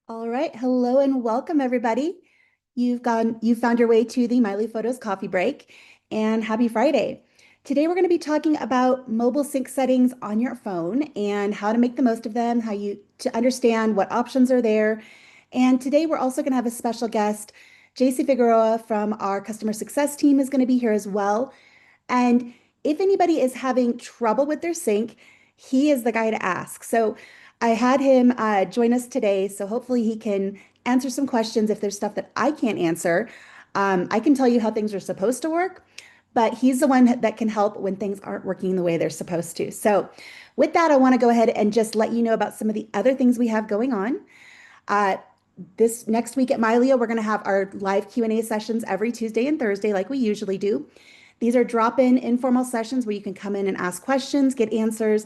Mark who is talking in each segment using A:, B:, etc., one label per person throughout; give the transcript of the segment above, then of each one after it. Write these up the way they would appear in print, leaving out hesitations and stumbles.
A: All right. Hello and welcome, everybody. You found your way to the Mylio Photos coffee break, and happy Friday. Today, we're going to be talking about mobile sync settings on your phone and how to make the most of them, to understand what options are there. And today, we're also going to have a special guest. JC Figueroa from our customer success team is going to be here as well. And if anybody is having trouble with their sync, he is the guy to ask. So I had him join us today. So hopefully he can answer some questions if there's stuff that I can't answer. I can tell you how things are supposed to work, but he's the one that can help when things aren't working the way they're supposed to. So with that, I want to go ahead and just let you know about some of the other things we have going on. Uh, this next week at Mylio, we're going to have our live Q&A sessions every Tuesday and Thursday like we usually do. These are drop-in informal sessions where you can come in and ask questions, get answers,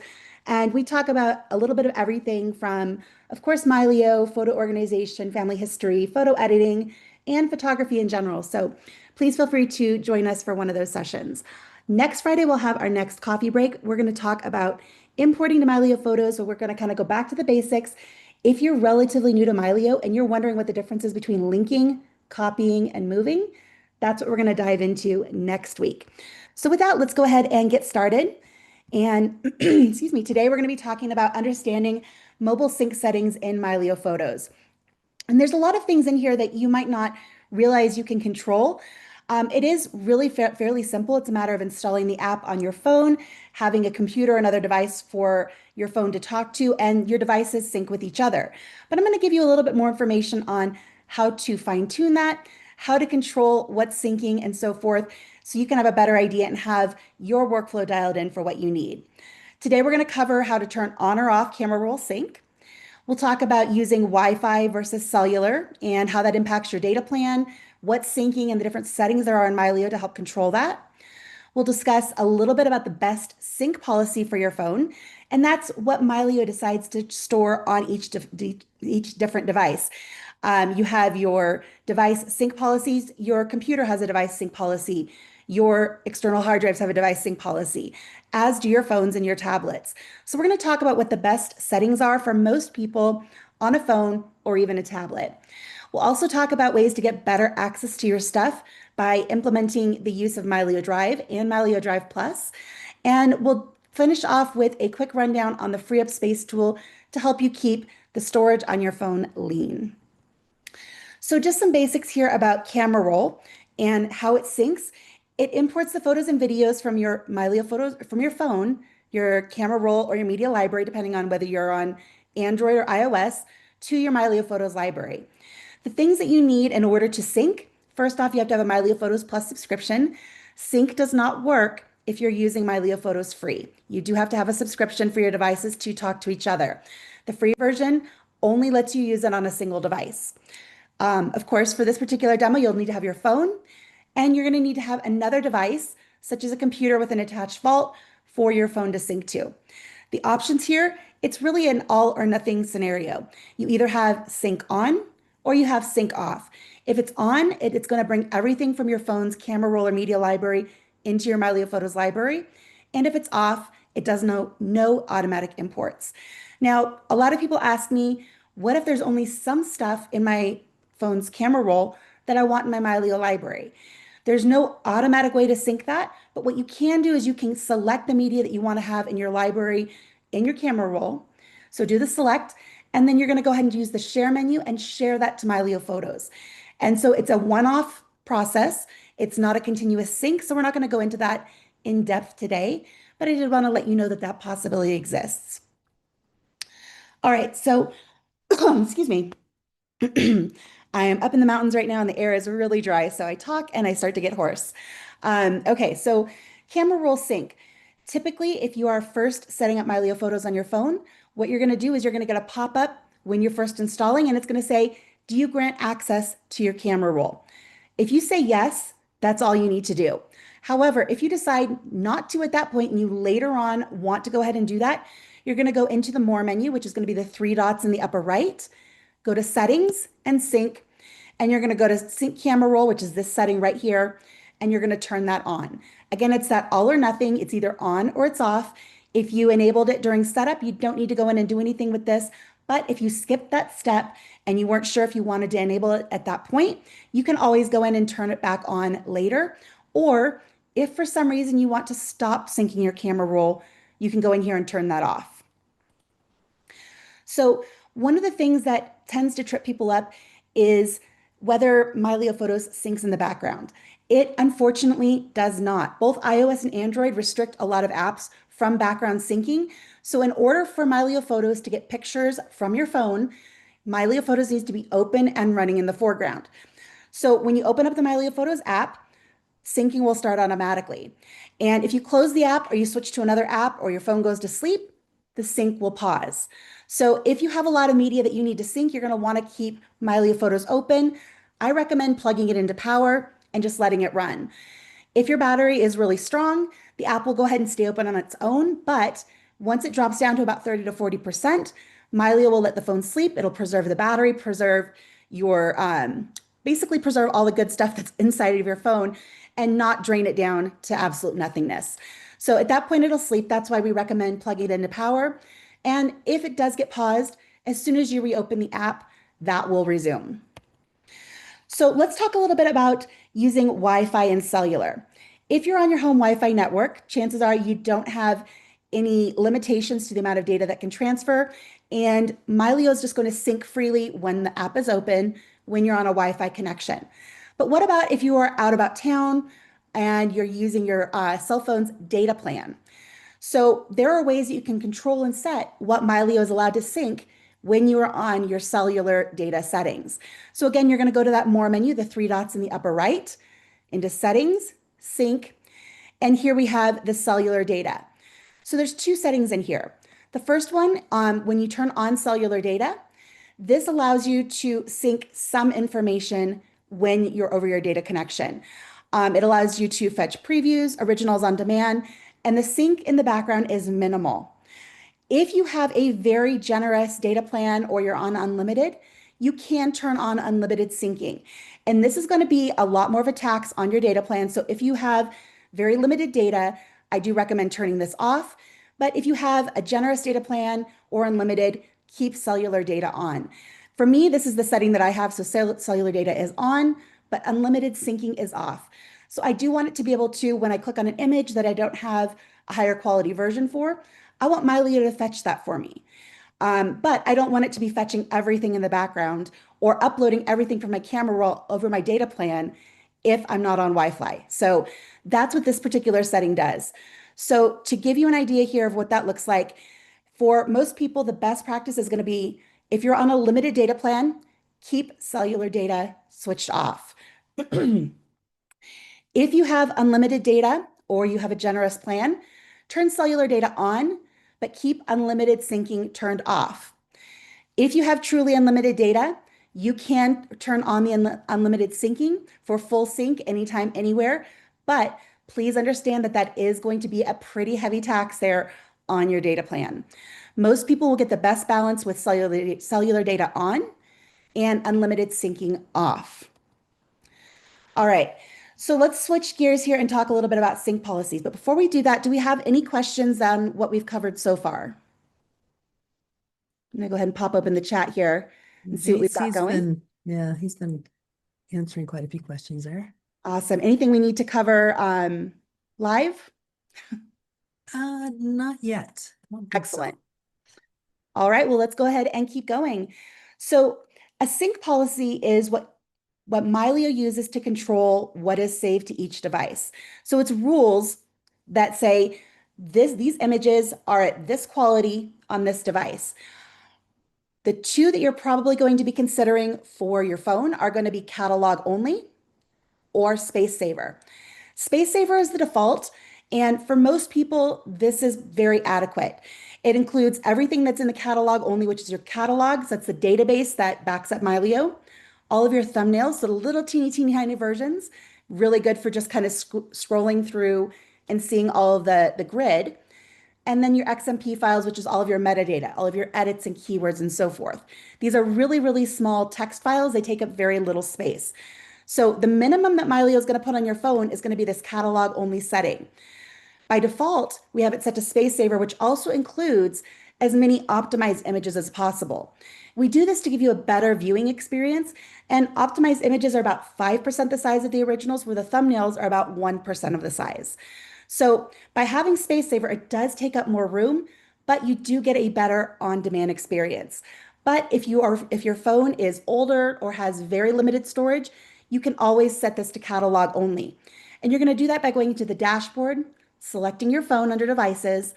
A: and we talk about a little bit of everything from, of course, Mylio, photo organization, family history, photo editing, and photography in general. So please feel free to join us for one of those sessions. Next Friday, we'll have our next coffee break. We're going to talk about importing to Mylio Photos, so we're going to kind of go back to the basics. If you're relatively new to Mylio and you're wondering what the difference is between linking, copying, and moving, that's what we're going to dive into next week. So with that, let's go ahead and get started. And excuse me, today we're going to be talking about understanding mobile sync settings in Mylio Photos. And there's a lot of things in here that you might not realize you can control. It is really fairly simple. It's a matter of installing the app on your phone, having a computer or another device for your phone to talk to, and your devices sync with each other. But I'm going to give you a little bit more information on how to fine tune that, how to control what's syncing, and so forth, so you can have a better idea and have your workflow dialed in for what you need. Today, we're going to cover how to turn on or off camera roll sync. We'll talk about using Wi-Fi versus cellular and how that impacts your data plan, what's syncing, and the different settings there are in Mylio to help control that. We'll discuss a little bit about the best sync policy for your phone, and that's what Mylio decides to store on each different device. You have your device sync policies, your computer has a device sync policy, your external hard drives have a device sync policy, as do your phones and your tablets. So we're going to talk about what the best settings are for most people on a phone or even a tablet. We'll also talk about ways to get better access to your stuff by implementing the use of Mylio Drive and Mylio Drive Plus. And we'll finish off with a quick rundown on the Free Up Space tool to help you keep the storage on your phone lean. So just some basics here about camera roll and how it syncs. It imports the photos and videos from your Mylio Photos from your phone, your camera roll, or your media library, depending on whether you're on Android or iOS, to your Mylio Photos library. The things that you need in order to sync, first off, you have to have a Mylio Photos Plus subscription. Sync does not work if you're using Mylio Photos free. You do have to have a subscription for your devices to talk to each other. The free version only lets you use it on a single device. Of course, for this particular demo, you'll need to have your phone, and you're going to need to have another device, such as a computer with an attached vault, for your phone to sync to. The options here, it's really an all or nothing scenario. You either have sync on or you have sync off. If it's on, it's going to bring everything from your phone's camera roll or media library into your Mylio Photos library. And if it's off, it does no automatic imports. Now, a lot of people ask me, what if there's only some stuff in my phone's camera roll that I want in my Mylio library? There's no automatic way to sync that, but what you can do is you can select the media that you want to have in your library in your camera roll. So do the select, and then you're going to go ahead and use the share menu and share that to Mylio Photos. And so it's a one-off process. It's not a continuous sync, so we're not going to go into that in depth today, but I did want to let you know that that possibility exists. All right, so excuse me. I am up in the mountains right now and the air is really dry, so I talk and I start to get hoarse. Okay, so camera roll sync. Typically, if you are first setting up Mylio Photos on your phone, what you're going to do is you're going to get a pop-up when you're first installing, and it's going to say, do you grant access to your camera roll? If you say yes, that's all you need to do. However, if you decide not to at that point and you later on want to go ahead and do that, you're going to go into the More menu, which is going to be the three dots in the upper right, go to Settings and Sync, and you're going to go to Sync Camera Roll, which is this setting right here, and you're going to turn that on. Again, it's that all or nothing. It's either on or it's off. If you enabled it during setup, you don't need to go in and do anything with this, But if you skipped that step and you weren't sure if you wanted to enable it at that point, you can always go in and turn it back on later. Or if for some reason you want to stop syncing your camera roll, you can go in here and turn that off. So one of the things that tends to trip people up is whether Mylio Photos syncs in the background. It unfortunately does not. Both iOS and Android restrict a lot of apps from background syncing. So in order for Mylio Photos to get pictures from your phone, Mylio Photos needs to be open and running in the foreground. So when you open up the Mylio Photos app, syncing will start automatically. And if you close the app or you switch to another app or your phone goes to sleep, the sync will pause. So if you have a lot of media that you need to sync, you're going to want to keep Mylio Photos open. I recommend plugging it into power and just letting it run. If your battery is really strong, the app will go ahead and stay open on its own, but once it drops down to about 30 to 40%, Mylio will let the phone sleep. It'll preserve the battery, preserve your, basically preserve all the good stuff that's inside of your phone and not drain it down to absolute nothingness. So at that point, it'll sleep. That's why we recommend plugging it into power. And if it does get paused, as soon as you reopen the app, that will resume. So let's talk a little bit about using Wi-Fi and cellular. If you're on your home Wi-Fi network, chances are you don't have any limitations to the amount of data that can transfer, and Mylio is just going to sync freely when the app is open when you're on a Wi-Fi connection. But what about if you are out about town and you're using your cell phone's data plan? So there are ways that you can control and set what Mylio is allowed to sync when you are on your cellular data settings. So again, you're going to go to that More menu, the three dots in the upper right, into Settings, Sync, and here we have the cellular data. So there's two settings in here. The first one, when you turn on cellular data, this allows you to sync some information when you're over your data connection. It allows you to fetch previews, originals on demand, and the sync in the background is minimal. If you have a very generous data plan or you're on unlimited, you can turn on unlimited syncing. And this is going to be a lot more of a tax on your data plan. So if you have very limited data, I do recommend turning this off. But if you have a generous data plan or unlimited, keep cellular data on. For me, this is the setting that I have. So cellular data is on, but unlimited syncing is off. So I do want it to be able to, when I click on an image that I don't have a higher quality version for, I want Mylio to fetch that for me. But I don't want it to be fetching everything in the background or uploading everything from my camera roll over my data plan if I'm not on Wi-Fi. So that's what this particular setting does. So to give you an idea here of what that looks like, for most people, the best practice is going to be if you're on a limited data plan, keep cellular data switched off. If you have unlimited data or you have a generous plan, turn cellular data on, but keep unlimited syncing turned off. If you have truly unlimited data, you can turn on the unlimited syncing for full sync anytime, anywhere, but please understand that that is going to be a pretty heavy tax there on your data plan. Most people will get the best balance with cellular data on and unlimited syncing off. All right, so let's switch gears here and talk a little bit about sync policies. But before we do that, do we have any questions on what we've covered so far? I'm gonna go ahead and pop open the chat here and see what we've got going.
B: He's been answering quite a few questions there.
A: Awesome. Anything we need to cover live?
B: Not yet.
A: Excellent. All right, well, let's go ahead and keep going. So a sync policy is what Mylio uses to control what is saved to each device. So it's rules that say these images are at this quality on this device. The two that you're probably going to be considering for your phone are going to be Catalog Only or SpaceSaver. SpaceSaver is the default, and for most people, this is very adequate. It includes everything that's in the Catalog Only, which is your catalogs. That's the database that backs up Mylio. All of your thumbnails, so the little teeny tiny versions, really good for just kind of scrolling through and seeing all of the grid. And then your XMP files, which is all of your metadata, all of your edits and keywords and so forth. These are really, really small text files. They take up very little space. So the minimum that Mylio is going to put on your phone is going to be this catalog only setting. By default, we have it set to SpaceSaver, which also includes as many optimized images as possible. We do this to give you a better viewing experience, and optimized images are about 5% the size of the originals, where the thumbnails are about 1% of the size. So by having SpaceSaver, it does take up more room, but you do get a better on-demand experience. But if your phone is older or has very limited storage, you can always set this to catalog only. And you're going to do that by going into the dashboard, selecting your phone under devices,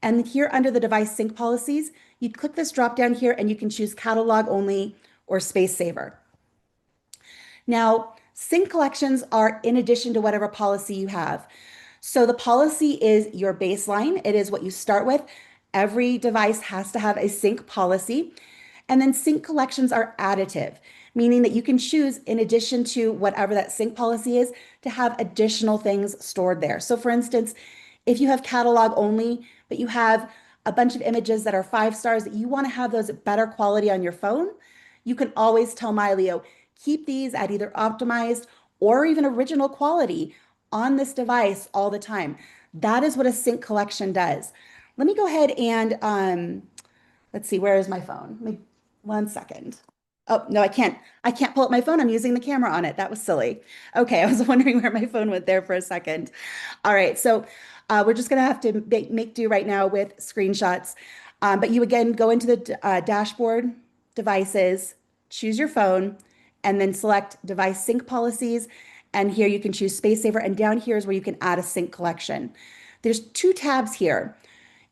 A: and here under the device sync policies, you click this drop down here and you can choose catalog only or SpaceSaver. Now, sync collections are in addition to whatever policy you have. So the policy is your baseline. It is what you start with. Every device has to have a sync policy. And then sync collections are additive, meaning that you can choose, in addition to whatever that sync policy is, to have additional things stored there. So for instance, if you have catalog only, but you have a bunch of images that are 5 stars that you want to have those at better quality on your phone, you can always tell Mylio, keep these at either optimized or even original quality on this device all the time. That is what a sync collection does. Let me go ahead and let's see, where is my phone? 1 second. Oh, no, I can't. I can't pull up my phone. I'm using the camera on it. That was silly. Okay, I was wondering where my phone went there for a second. All right, so we're just gonna have to make do right now with screenshots. But you again go into the dashboard, devices, choose your phone, and then select device sync policies. And here you can choose SpaceSaver, and down here is where you can add a sync collection. There's 2 tabs here.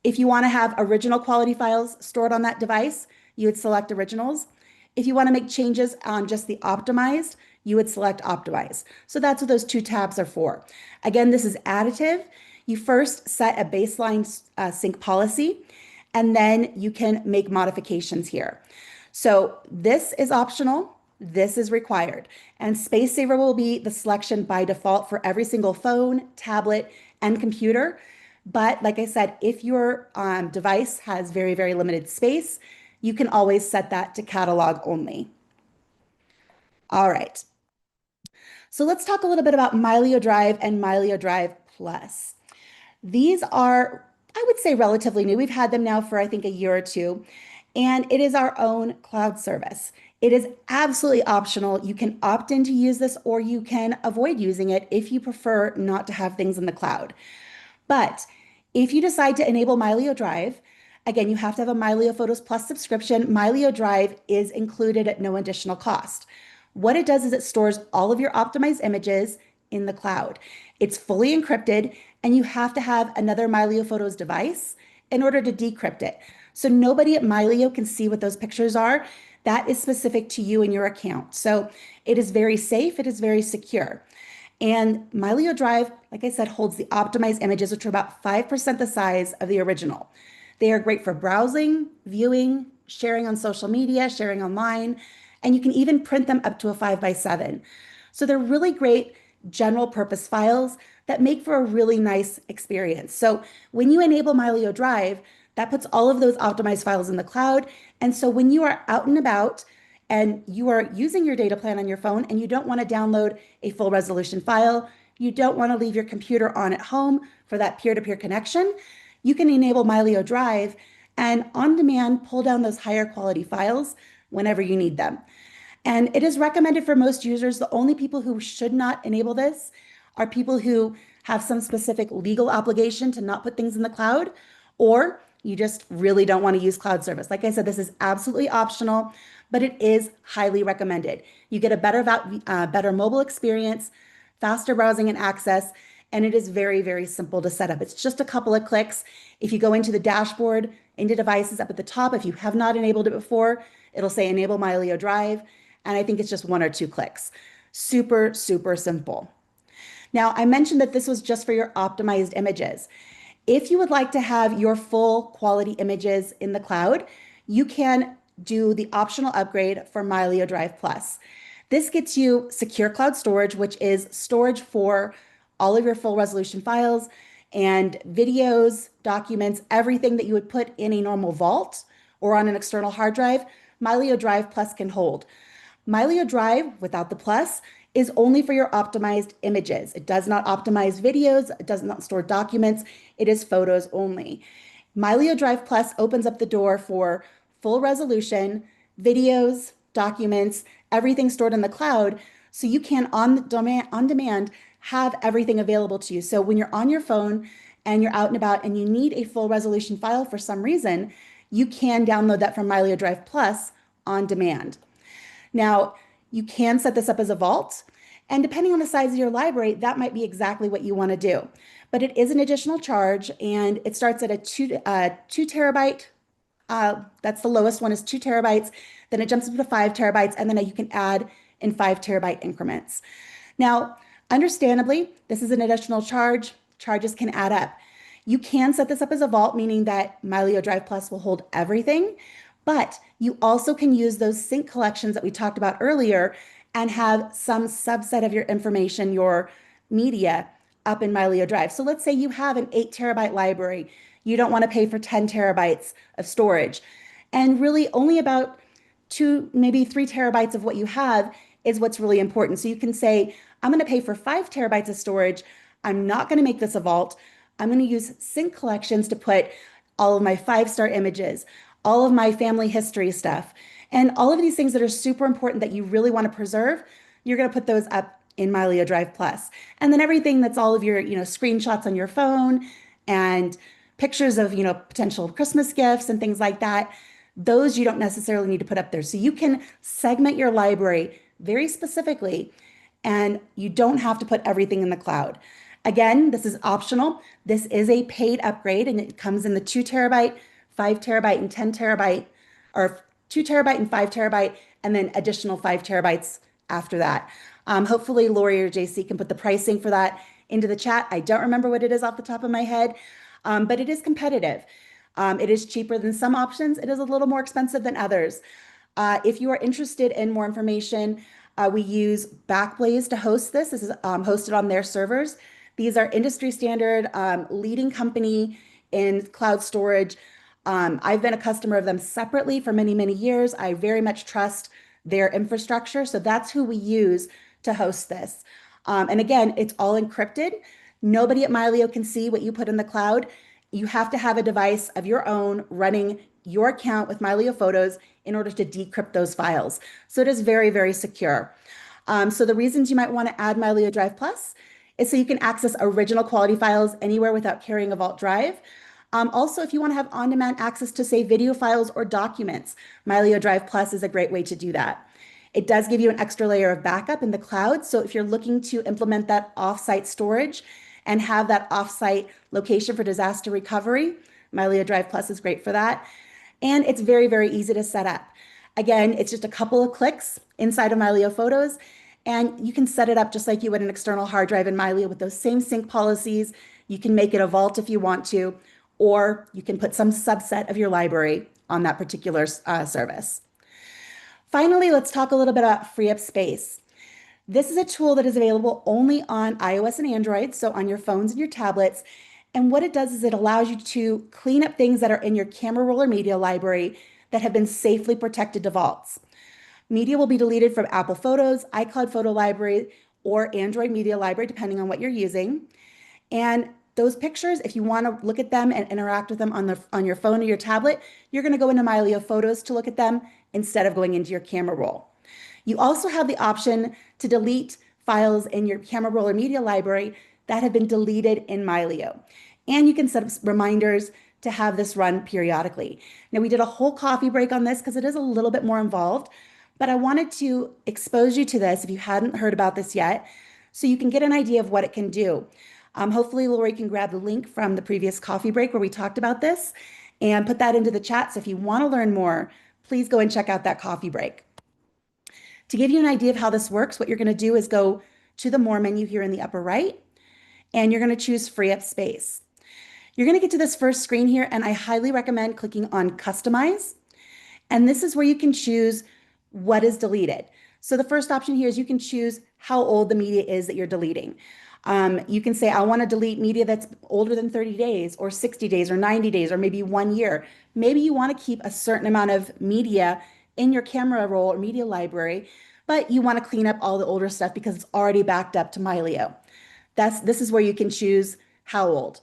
A: If you want to have original quality files stored on that device, you would select originals. If you want to make changes on just the optimized, you would select optimize. So that's what those 2 tabs are for. Again, this is additive. You first set a baseline sync policy, and then you can make modifications here. So this is optional. This is required. And SpaceSaver will be the selection by default for every single phone, tablet, and computer. But like I said, if your device has very, very limited space, you can always set that to catalog only. All right. So let's talk a little bit about Mylio Drive and Mylio Drive Plus. These are, I would say, relatively new. We've had them now for, I think, a year or two, and it is our own cloud service. It is absolutely optional. You can opt in to use this, or you can avoid using it if you prefer not to have things in the cloud. But if you decide to enable Mylio Drive, again, you have to have a Mylio Photos Plus subscription. Mylio Drive is included at no additional cost. What it does is it stores all of your optimized images in the cloud. It's fully encrypted, and you have to have another Mylio Photos device in order to decrypt it. So nobody at Mylio can see what those pictures are. That is specific to you and your account. So it is very safe. It is very secure. And Mylio Drive, like I said, holds the optimized images, which are about 5% the size of the original. They are great for browsing, viewing, sharing on social media, sharing online, and you can even print them up to a 5x7. So they're really great general purpose files that make for a really nice experience. So when you enable Mylio Drive, that puts all of those optimized files in the cloud. And so when you are out and about and you are using your data plan on your phone and you don't want to download a full resolution file, you don't want to leave your computer on at home for that peer-to-peer connection, you can enable Mylio Drive and on demand pull down those higher quality files whenever you need them. And it is recommended for most users. The only people who should not enable this are people who have some specific legal obligation to not put things in the cloud, or you just really don't want to use cloud service. Like I said, this is absolutely optional, but it is highly recommended. You get a better mobile experience, faster browsing and access, and it is very, very simple to set up. It's just a couple of clicks. If you go into the dashboard, into devices up at the top, if you have not enabled it before, it'll say enable Mylio Drive, and I think it's just 1 or 2 clicks. Super, super simple. Now, I mentioned that this was just for your optimized images. If you would like to have your full quality images in the cloud, you can do the optional upgrade for Mylio Drive Plus. This gets you secure cloud storage, which is storage for all of your full resolution files and videos, documents, everything that you would put in a normal vault or on an external hard drive, Mylio Drive Plus can hold. Mylio Drive, without the plus, is only for your optimized images. It does not optimize videos. It does not store documents. It is photos only. Mylio Drive Plus opens up the door for full resolution, videos, documents, everything stored in the cloud. So you can on demand have everything available to you. So when you're on your phone and you're out and about and you need a full resolution file for some reason, you can download that from Mylio Drive Plus on demand. Now, you can set this up as a vault, and depending on the size of your library, that might be exactly what you want to do. But it is an additional charge, and it starts at a 2 terabyte. That's the lowest one is 2 terabytes. Then it jumps up to 5 terabytes, and then you can add in 5 terabyte increments. Now, understandably, this is an additional charge. Charges can add up. You can set this up as a vault, meaning that Mylio Drive Plus will hold everything, but you also can use those sync collections that we talked about earlier and have some subset of your information, your media, up in Mylio Drive. So let's say you have an 8 terabyte library. You don't want to pay for 10 terabytes of storage. And really only about 2, maybe 3 terabytes of what you have is what's really important. So you can say, I'm going to pay for 5 terabytes of storage. I'm not going to make this a vault. I'm going to use sync collections to put all of my 5-star images, all of my family history stuff, and all of these things that are super important that you really want to preserve. You're going to put those up in Mylio Drive Plus. And then everything that's all of your, screenshots on your phone and pictures of, potential Christmas gifts and things like that, those you don't necessarily need to put up there. So you can segment your library very specifically, and you don't have to put everything in the cloud. Again, this is optional. This is a paid upgrade, and it comes in the 2 terabyte, 5 terabyte, and 10 terabyte, or 2 terabyte and 5 terabyte, and then additional 5 terabytes after that. Hopefully, Lori or JC can put the pricing for that into the chat. I don't remember what it is off the top of my head, but it is competitive. It is cheaper than some options. It is a little more expensive than others. If you are interested in more information, we use Backblaze to host this. This is hosted on their servers. These are industry standard, leading company in cloud storage. I've been a customer of them separately for many, many years. I very much trust their infrastructure. So that's who we use to host this. And again, it's all encrypted. Nobody at Mylio can see what you put in the cloud. You have to have a device of your own running your account with Mylio Photos in order to decrypt those files. So it is very, very secure. So the reasons you might want to add Mylio Drive Plus is so you can access original quality files anywhere without carrying a vault drive. Also, if you want to have on-demand access to, say, video files or documents, Mylio Drive Plus is a great way to do that. It does give you an extra layer of backup in the cloud. So if you're looking to implement that offsite storage and have that offsite location for disaster recovery, Mylio Drive Plus is great for that. And it's very, very easy to set up. Again, it's just a couple of clicks inside of Mylio Photos, and you can set it up just like you would an external hard drive in Mylio with those same sync policies. You can make it a vault if you want to, or you can put some subset of your library on that particular service. Finally, let's talk a little bit about free up space. This is a tool that is available only on iOS and Android, so on your phones and your tablets. And what it does is it allows you to clean up things that are in your camera roll or media library that have been safely protected to vaults. Media will be deleted from Apple Photos, iCloud Photo Library, or Android Media Library, depending on what you're using. And those pictures, if you want to look at them and interact with them on your phone or your tablet, you're going to go into Mylio Photos to look at them instead of going into your camera roll. You also have the option to delete files in your camera roll or media library that have been deleted in Mylio. And you can set up reminders to have this run periodically. Now, we did a whole coffee break on this because it is a little bit more involved, but I wanted to expose you to this if you hadn't heard about this yet, so you can get an idea of what it can do. Hopefully, Lori can grab the link from the previous coffee break where we talked about this and put that into the chat. So if you want to learn more, please go and check out that coffee break. To give you an idea of how this works, what you're going to do is go to the More menu here in the upper right, and you're going to choose Free Up Space. You're going to get to this first screen here, and I highly recommend clicking on Customize. And this is where you can choose what is deleted. So the first option here is you can choose how old the media is that you're deleting. You can say, I want to delete media that's older than 30 days or 60 days or 90 days or maybe 1 year. Maybe you want to keep a certain amount of media in your camera roll or media library, but you want to clean up all the older stuff because it's already backed up to Mylio. This is where you can choose how old.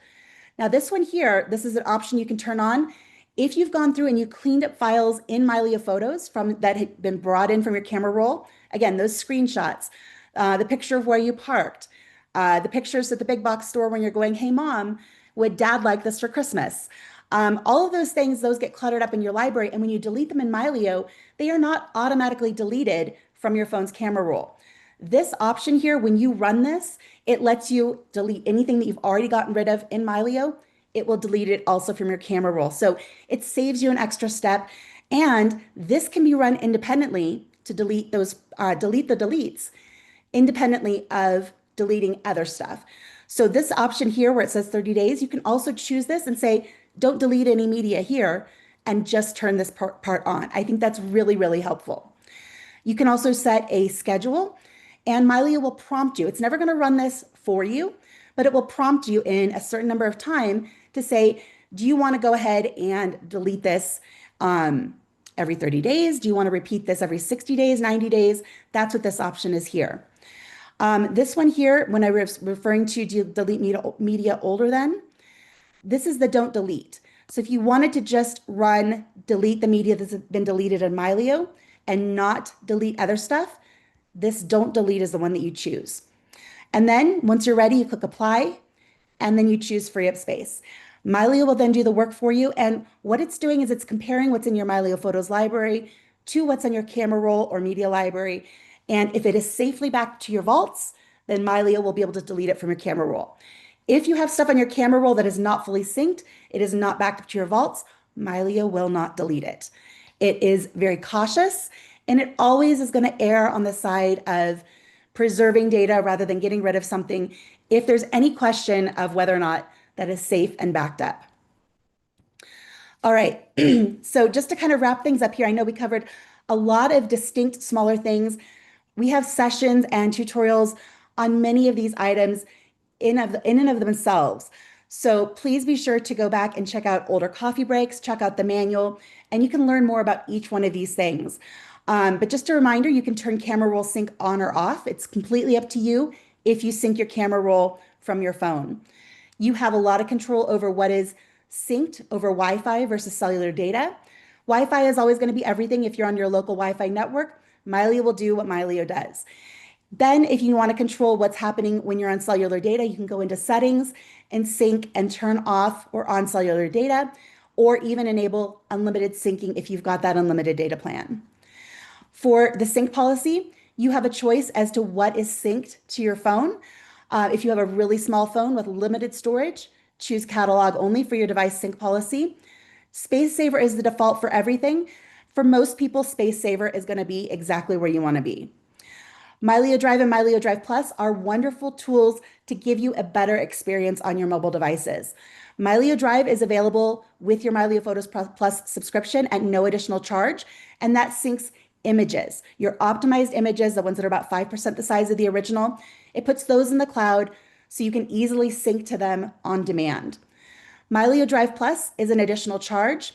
A: Now this one here, this is an option you can turn on. If you've gone through and you cleaned up files in Mylio Photos from that had been brought in from your camera roll, again, those screenshots, the picture of where you parked, the pictures at the big box store when you're going, hey mom, would dad like this for Christmas? All of those things, those get cluttered up in your library. And when you delete them in Mylio, they are not automatically deleted from your phone's camera roll. This option here, when you run this, it lets you delete anything that you've already gotten rid of in Mylio. It will delete it also from your camera roll. So it saves you an extra step. And this can be run independently to delete those, delete the deletes independently of deleting other stuff. So this option here where it says 30 days, you can also choose this and say, don't delete any media here and just turn this part on. I think that's really, really helpful. You can also set a schedule and Mylio will prompt you. It's never going to run this for you, but it will prompt you in a certain number of time to say, do you want to go ahead and delete this every 30 days? Do you want to repeat this every 60 days, 90 days? That's what this option is here. This one here, when I was referring to delete media older than, this is the don't delete. So if you wanted to just run delete the media that's been deleted in Mylio and not delete other stuff, this don't delete is the one that you choose. And then once you're ready, you click apply and then you choose free up space. Mylio will then do the work for you. And what it's doing is it's comparing what's in your Mylio Photos library to what's on your camera roll or media library. And if it is safely back to your vaults, then Mylio will be able to delete it from your camera roll. If you have stuff on your camera roll that is not fully synced, it is not backed up to your vaults, Mylio will not delete it. It is very cautious and it always is going to err on the side of preserving data rather than getting rid of something if there's any question of whether or not that is safe and backed up. All right, so just to kind of wrap things up here, I know we covered a lot of distinct smaller things. We have sessions and tutorials on many of these items in and of themselves. So please be sure to go back and check out older coffee breaks, check out the manual, and you can learn more about each one of these things. But just a reminder, you can turn camera roll sync on or off. It's completely up to you if you sync your camera roll from your phone. You have a lot of control over what is synced over Wi-Fi versus cellular data. Wi-Fi is always going to be everything. If you're on your local Wi-Fi network, Mylio will do what Mylio does. Then if you want to control what's happening when you're on cellular data, you can go into settings and sync and turn off or on cellular data, or even enable unlimited syncing if you've got that unlimited data plan. For the sync policy, you have a choice as to what is synced to your phone. If you have a really small phone with limited storage, choose catalog only for your device sync policy. SpaceSaver is the default for everything. For most people, SpaceSaver is going to be exactly where you want to be. Mylio Drive and Mylio Drive Plus are wonderful tools to give you a better experience on your mobile devices. Mylio Drive is available with your Mylio Photos Plus subscription at no additional charge, and that syncs images, your optimized images, the ones that are about 5% the size of the original. It puts those in the cloud so you can easily sync to them on demand. Mylio Drive Plus is an additional charge,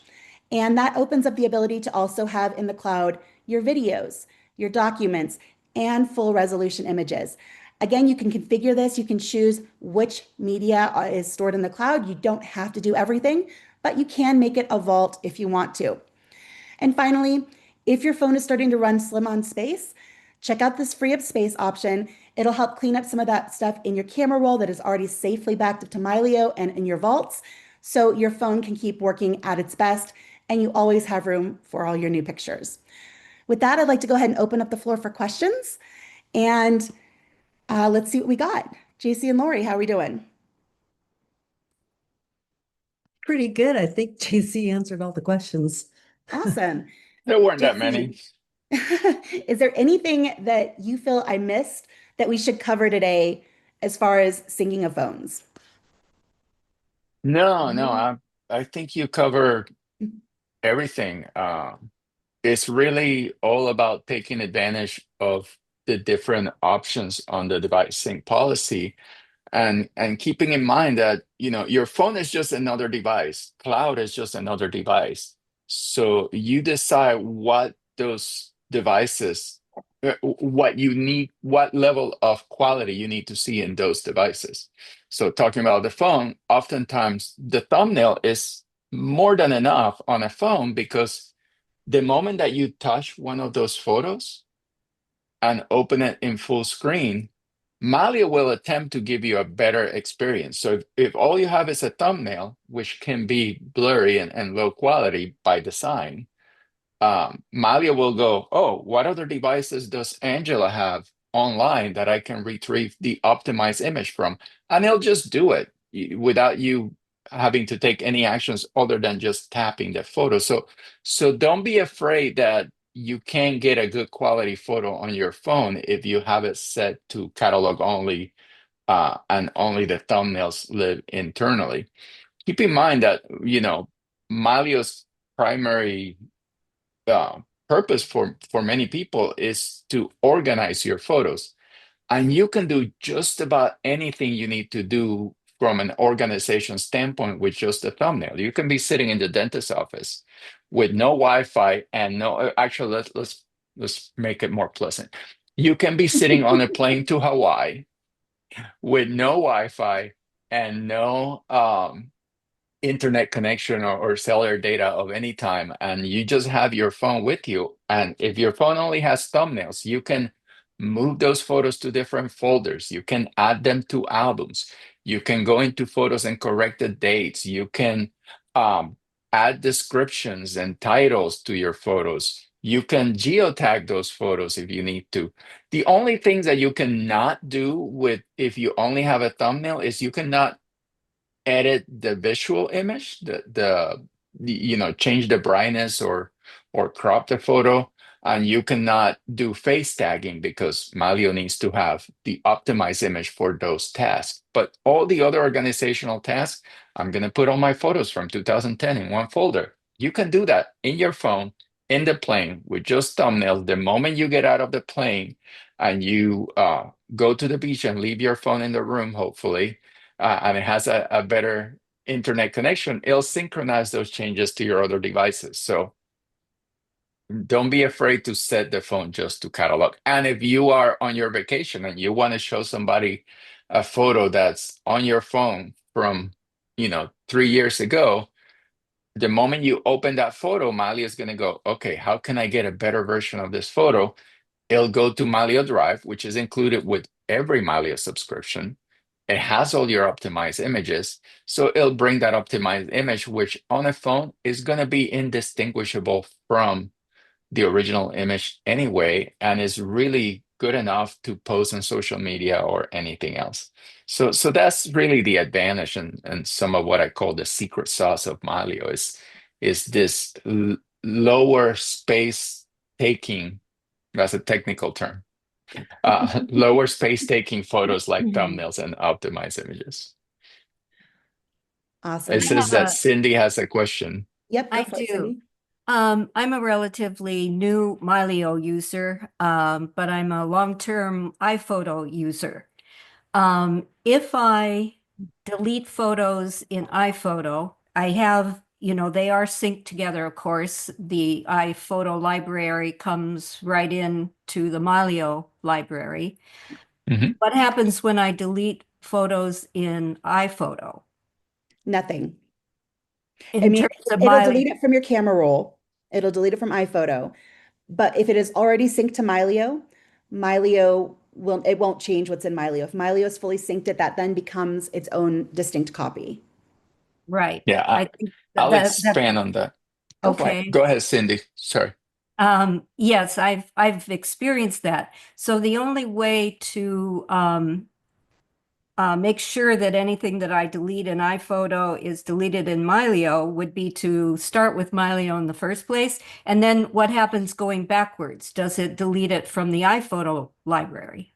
A: and that opens up the ability to also have in the cloud your videos, your documents, and full resolution images. Again, you can configure this. You can choose which media is stored in the cloud. You don't have to do everything, but you can make it a vault if you want to. And finally, if your phone is starting to run slim on space, check out this free up space option. It'll help clean up some of that stuff in your camera roll that is already safely backed up to Mylio and in your vaults, so your phone can keep working at its best and you always have room for all your new pictures. With that, I'd like to go ahead and open up the floor for questions. And let's see what we got. JC and Lori, how are we doing?
B: Pretty good. I think JC answered all the questions.
A: Awesome.
C: There weren't that
A: JC,
C: many.
A: is there anything that you feel I missed that we should cover today as far as syncing of phones?
C: No, I think you covered everything. It's really all about taking advantage of the different options on the device sync policy and keeping in mind that your phone is just another device, cloud is just another device. So you decide what those devices what you need, what level of quality you need to see in those devices. So talking about the phone, oftentimes the thumbnail is more than enough on a phone, because the moment that you touch one of those photos and open it in full screen, Mylio will attempt to give you a better experience. So if all you have is a thumbnail, which can be blurry and low quality by design, Mylio will go, oh, what other devices does Angela have online that I can retrieve the optimized image from? And it'll just do it without you having to take any actions other than just tapping the photo. So don't be afraid that you can't get a good quality photo on your phone if you have it set to catalog only, and only the thumbnails live internally. Keep in mind that, Mylio's primary purpose for many people is to organize your photos. And you can do just about anything you need to do from an organization standpoint with just a thumbnail. You can be sitting in the dentist's office with no Wi-Fi and no, actually, let's make it more pleasant. You can be sitting on a plane to Hawaii with no Wi-Fi and no internet connection or cellular data of any time, and you just have your phone with you. And if your phone only has thumbnails, you can move those photos to different folders. You can add them to albums. You can go into photos and correct the dates. You can add descriptions and titles to your photos. You can geotag those photos if you need to. The only things that you cannot do with, if you only have a thumbnail, is you cannot edit the visual image, change the brightness or crop the photo. And you cannot do face tagging because Mylio needs to have the optimized image for those tasks. But all the other organizational tasks, I'm going to put all my photos from 2010 in one folder. You can do that in your phone, in the plane, with just thumbnails. The moment you get out of the plane and you go to the beach and leave your phone in the room, hopefully, and it has a better internet connection, it'll synchronize those changes to your other devices. So don't be afraid to set the phone just to catalog. And if you are on your vacation and you want to show somebody a photo that's on your phone from 3 years ago, the moment you open that photo, Mylio is going to go, okay, how can I get a better version of this photo? It'll go to Mylio Drive, which is included with every Mylio subscription. It has all your optimized images. So it'll bring that optimized image, which on a phone is going to be indistinguishable from the original image anyway, and is really good enough to post on social media or anything else. So that's really the advantage, and some of what I call the secret sauce of Mylio is this lower space taking, that's a technical term, lower space taking photos like thumbnails and optimized images.
A: Awesome.
C: It says that Cindy has a question.
A: Yep, go
D: I
A: for it,
D: do.
A: Cindy.
D: I'm a relatively new Mylio user, but I'm a long-term iPhoto user. If I delete photos in iPhoto, I have, they are synced together, of course. The iPhoto library comes right in to the Mylio library.
C: Mhm.
D: What happens when I delete photos in iPhoto?
A: Nothing.
D: In
A: I mean,
D: terms of
A: it'll
D: Mylio?
A: delete it from your camera roll. It'll delete it from iPhoto. But if it is already synced to Mylio, it won't change what's in Mylio. If Mylio is fully synced, that then becomes its own distinct copy.
D: Right.
C: Yeah,
D: I think
C: I'll
D: that
C: expand on that.
A: Go for it.
D: okay.
C: Go ahead, Cindy. Sorry.
D: Yes, I've experienced that. So the only way to make sure that anything that I delete in iPhoto is deleted in Mylio would be to start with Mylio in the first place. And then what happens going backwards? Does it delete it from the iPhoto library?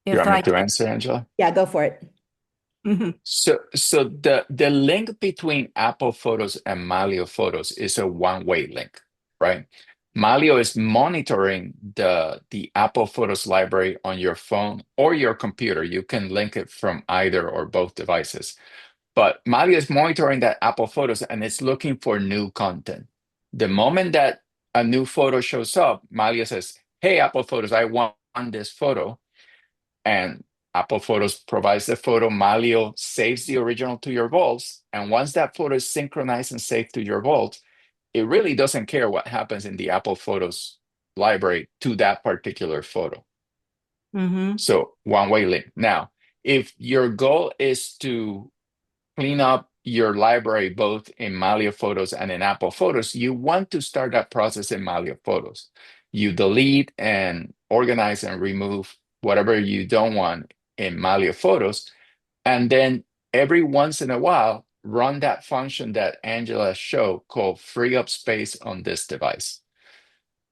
C: You
D: If
C: want me
D: I
C: to answer, Angela?
A: Yeah, go for it.
D: Mhm.
C: So the link between Apple Photos and Mylio Photos is a one-way link, right? Mylio is monitoring the Apple Photos library on your phone or your computer. You can link it from either or both devices. But Mylio is monitoring that Apple Photos and it's looking for new content. The moment that a new photo shows up, Mylio says, hey, Apple Photos, I want this photo. And Apple Photos provides the photo. Mylio saves the original to your vaults. And once that photo is synchronized and saved to your vault, it really doesn't care what happens in the Apple Photos library to that particular photo.
D: Mm-hmm.
C: So one-way link. Now, if your goal is to clean up your library both in Mylio Photos and in Apple Photos, you want to start that process in Mylio Photos. You delete and organize and remove whatever you don't want in Mylio Photos. And then every once in a while, run that function that Angela showed called free up space on this device.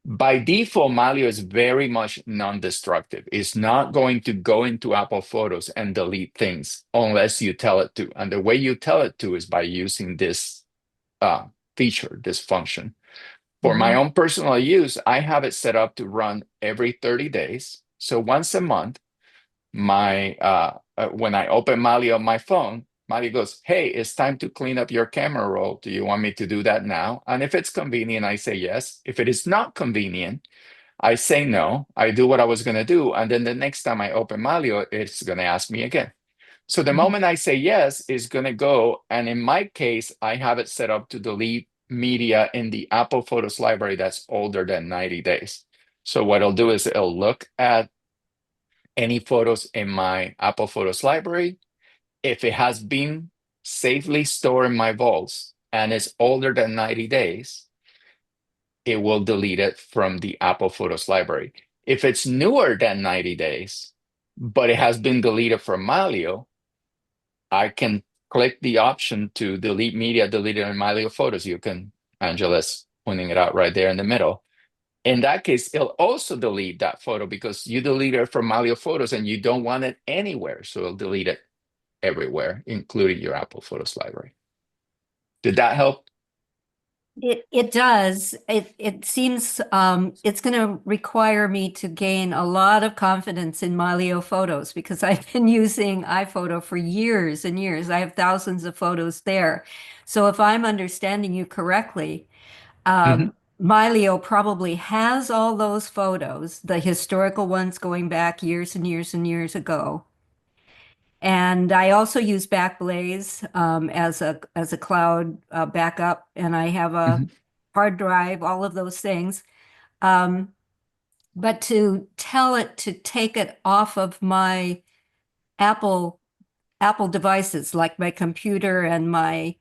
C: By default, Mylio is very much non-destructive. It's not going to go into Apple Photos and delete things unless you tell it to. And the way you tell it to is by using this feature, this function. For my own personal use, I have it set up to run every 30 days. So once a month, when I open Mylio on my phone, Mylio goes, hey, it's time to clean up your camera roll. Do you want me to do that now? And if it's convenient, I say yes. If it is not convenient, I say no. I do what I was going to do. And then the next time I open Mylio, it's going to ask me again. So the moment I say yes, it's going to go. And in my case, I have it set up to delete media in the Apple Photos library that's older than 90 days. So what it'll do is it'll look at any photos in my Apple Photos library. If it has been safely stored in my vaults and it's older than 90 days, it will delete it from the Apple Photos library. If it's newer than 90 days, but it has been deleted from Mylio, I can click the option to delete media deleted in Mylio Photos. You can, Angela's pointing it out right there in the middle. In that case, it'll also delete that photo because you deleted it from Mylio Photos and you don't want it anywhere. So it'll delete it everywhere, including your Apple Photos library. Did that help?
D: It does. It seems it's going to require me to gain a lot of confidence in Mylio Photos because I've been using iPhoto for years and years. I have thousands of photos there. So if I'm understanding you correctly, Mylio probably has all those photos, the historical ones going back years and years and years ago. And I also use Backblaze as a cloud backup, and I have a hard drive, all of those things. But to tell it to take it off of my Apple devices, like my computer and my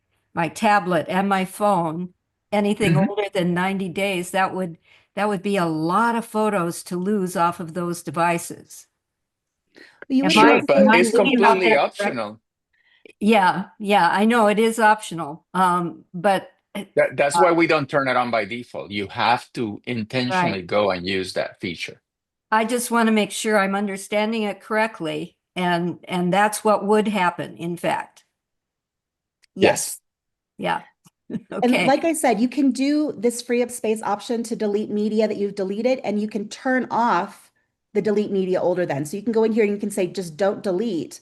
D: tablet and my phone, anything older than 90 days, that would be a lot of photos to lose off of those devices.
A: You
D: Am
A: would
C: Sure,
A: want
D: I,
A: to
C: but
D: am I
C: it's
D: thinking about
C: completely
D: that correct?
C: optional.
D: Yeah, I know it is optional. But
C: That's why we don't turn it on by default. You have to intentionally
D: right.
C: go and use that feature.
D: I just want to make sure I'm understanding it correctly, and that's what would happen, in fact.
A: yes.
D: Yeah.
A: And
D: Okay.
A: like I said, you can do this free up space option to delete media that you've deleted, and you can turn off the delete media older than. So you can go in here and you can say, just don't delete.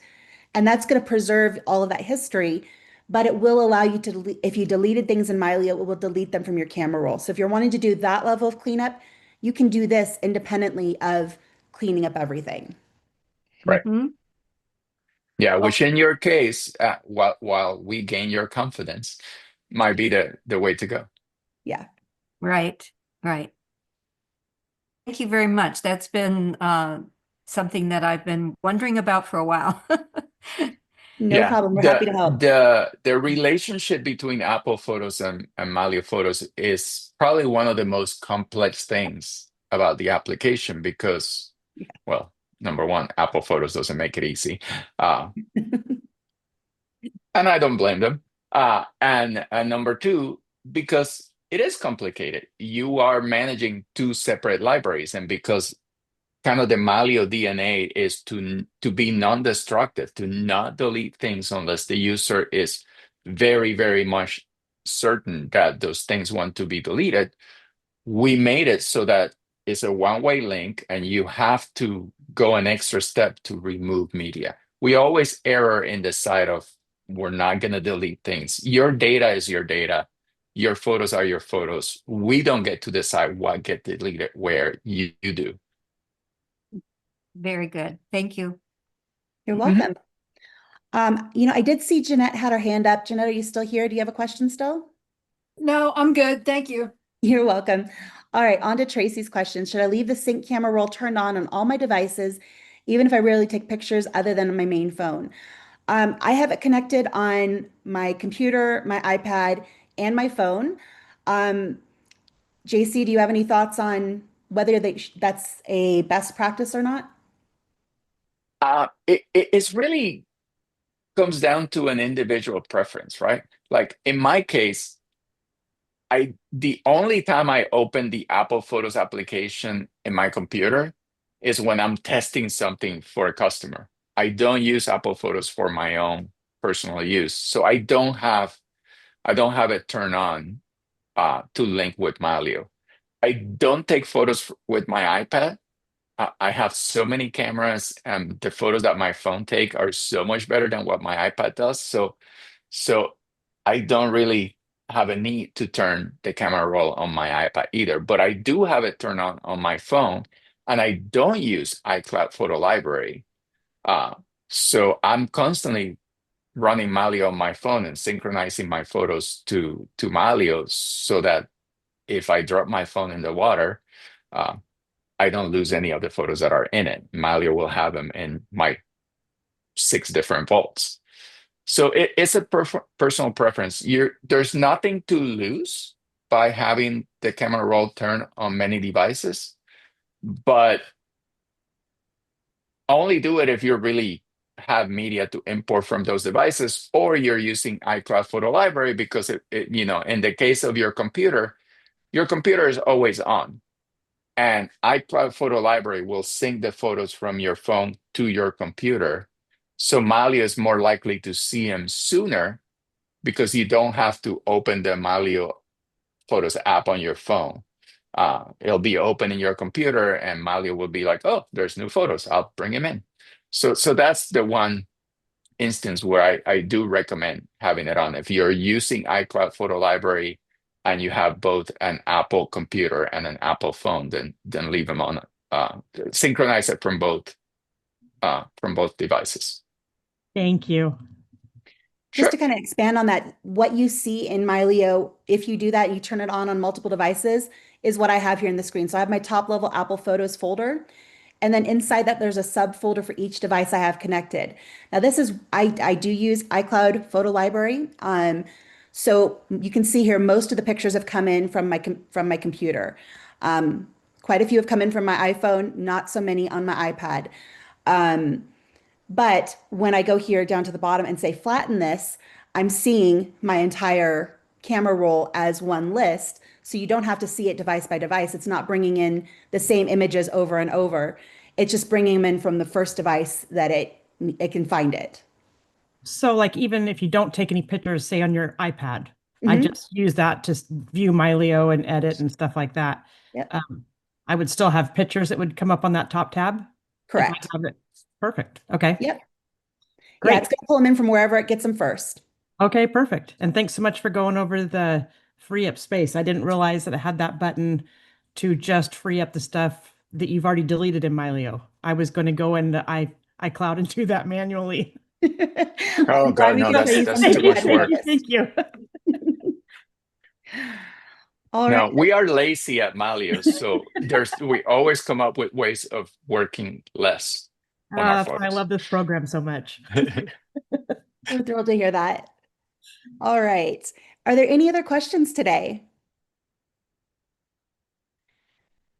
A: And that's going to preserve all of that history, but it will allow you to delete, if you deleted things in Mylio, it will delete them from your camera roll. So if you're wanting to do that level of cleanup, you can do this independently of cleaning up everything.
C: Right.
D: Mhm.
C: Yeah, which in your case, while we gain your confidence, might be the way to go.
A: Yeah.
D: Right. Thank you very much. That's been something that I've been wondering about for a while.
A: No
C: Yeah,
A: problem. We're happy to help.
C: the relationship between Apple Photos and Mylio Photos is probably one of the most complex things about the application because, well, number one, Apple Photos doesn't make it easy. And I don't blame them. And number two, because it is complicated. You are managing two separate libraries, and because kind of the Mylio DNA is to be non-destructive, to not delete things unless the user is very, very much certain that those things want to be deleted. We made it so that it's a one-way link, and you have to go an extra step to remove media. We always err in the side of we're not going to delete things. Your data is your data. your photos are your photos. We don't get to decide what get deleted where. You do.
D: Very good. Thank you.
A: You're
C: Mhm.
A: welcome. I did see Jeanette had her hand up. Jeanette, are you still here? Do you have a question still?
E: No, I'm good. Thank you.
A: You're welcome. All right, on to Tracy's question. Should I leave the sync camera roll turned on all my devices, even if I rarely take pictures other than on my main phone? I have it connected on my computer, my iPad, and my phone. Um, JC, do you have any thoughts on whether that's a best practice or not?
C: It's really comes down to an individual preference, right? Like in my case, the only time I open the Apple Photos application in my computer is when I'm testing something for a customer. I don't use Apple Photos for my own personal use. So I don't have it turned on to link with Mylio. I don't take photos with my iPad. I have so many cameras, and the photos that my phone take are so much better than what my iPad does. So I don't really have a need to turn the camera roll on my iPad either. But I do have it turned on my phone, and I don't use iCloud Photo Library. Uh, so I'm constantly running Mylio on my phone and synchronizing my photos to Mylio so that if I drop my phone in the water, uh, I don't lose any of the photos that are in it. Mylio will have them in my 6 different vaults. So it's a personal preference. There's nothing to lose by having the camera roll turned on many devices, but only do it if you really have media to import from those devices, or you're using iCloud Photo Library because in the case of your computer is always on. And iCloud Photo Library will sync the photos from your phone to your computer. So Mylio is more likely to see them sooner because you don't have to open the Mylio Photos app on your phone. It'll be open in your computer, and Mylio will be like, "Oh, there's new photos. I'll bring them in." So that's the one instance where I do recommend having it on. If you're using iCloud Photo Library and you have both an Apple computer and an Apple phone, then leave them on. Synchronize it from both devices.
B: Thank you.
A: Just
C: Sure.
A: to kind of expand on that, what you see in Mylio, if you do that, you turn it on multiple devices, is what I have here in the screen. So I have my top level Apple Photos folder, and then inside that there's a subfolder for each device I have connected. Now this is, I do use iCloud Photo Library. So you can see here, most of the pictures have come in from my computer. Quite a few have come in from my iPhone, not so many on my iPad. But when I go here down to the bottom and say flatten this, I'm seeing my entire camera roll as one list. So you don't have to see it device by device. It's not bringing in the same images over and over. It's just bringing them in from the first device that it can find it.
B: So like even if you don't take any pictures, say on your iPad, I
A: Mhm.
B: just use that to view Mylio and edit and stuff like that.
A: Yep.
B: I would still have pictures that would come up on that top tab. If I
A: Correct.
B: have it. Perfect. Okay.
A: Yep. Yeah,
B: Great.
A: it's going to pull them in from wherever it gets them first.
B: Okay, perfect. And thanks so much for going over the free up space. I didn't realize that it had that button to just free up the stuff that you've already deleted in Mylio. I was going to go into iCloud and do that manually.
C: Oh,
A: I'm glad
C: God,
A: we
C: no,
A: could
C: that's
A: save
C: that's
A: some
C: too
A: of
C: much
A: that
C: work.
A: heaviness.
B: Thank you.
A: All
C: No,
A: right.
C: we are lazy at Mylio, so we always come up with ways of working less on our
B: That's why I
C: photos.
B: love this program so much.
A: So thrilled to hear that. All right. Are there any other questions today?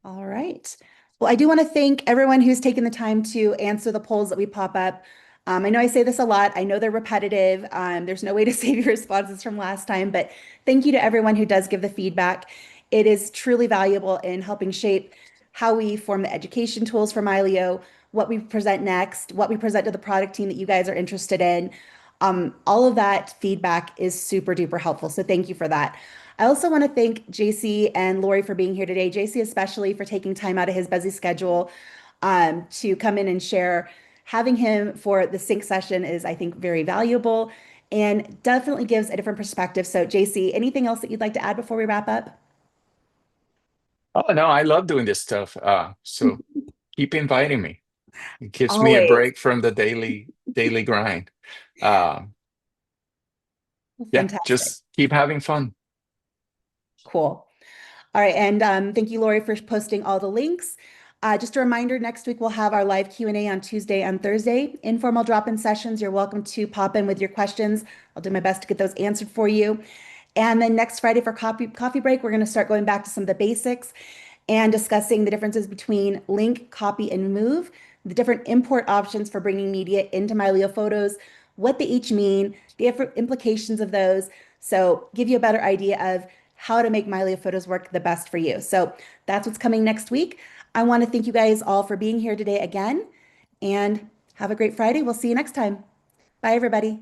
A: All right. Well, I do want to thank everyone who's taken the time to answer the polls that we pop up. I know I say this a lot. I know they're repetitive. There's no way to save your responses from last time, but thank you to everyone who does give the feedback. It is truly valuable in helping shape how we form the education tools for Mylio, what we present next, what we present to the product team that you guys are interested in. All of that feedback is super duper helpful. So thank you for that. I also want to thank JC and Lori for being here today. JC especially for taking time out of his busy schedule to come in and share. Having him for the sync session is, I think, very valuable. and definitely gives a different perspective. So JC, anything else that you'd like to add before we wrap up?
C: Oh no, I love doing this stuff. So keep inviting me. It gives me a
A: Always.
C: break from the daily grind. Um, yeah,
A: Fantastic.
C: just keep having fun.
A: Cool. All right, and thank you, Lori, for posting all the links. Just a reminder, next week we'll have our live Q&A on Tuesday and Thursday. Informal drop-in sessions, you're welcome to pop in with your questions. I'll do my best to get those answered for you. And then next Friday for coffee break, we're going to start going back to some of the basics and discussing the differences between link, copy, and move, the different import options for bringing media into Mylio Photos, what they each mean, the implications of those. So give you a better idea of how to make Mylio Photos work the best for you. So that's what's coming next week. I want to thank you guys all for being here today again, and have a great Friday. We'll see you next time. Bye, everybody.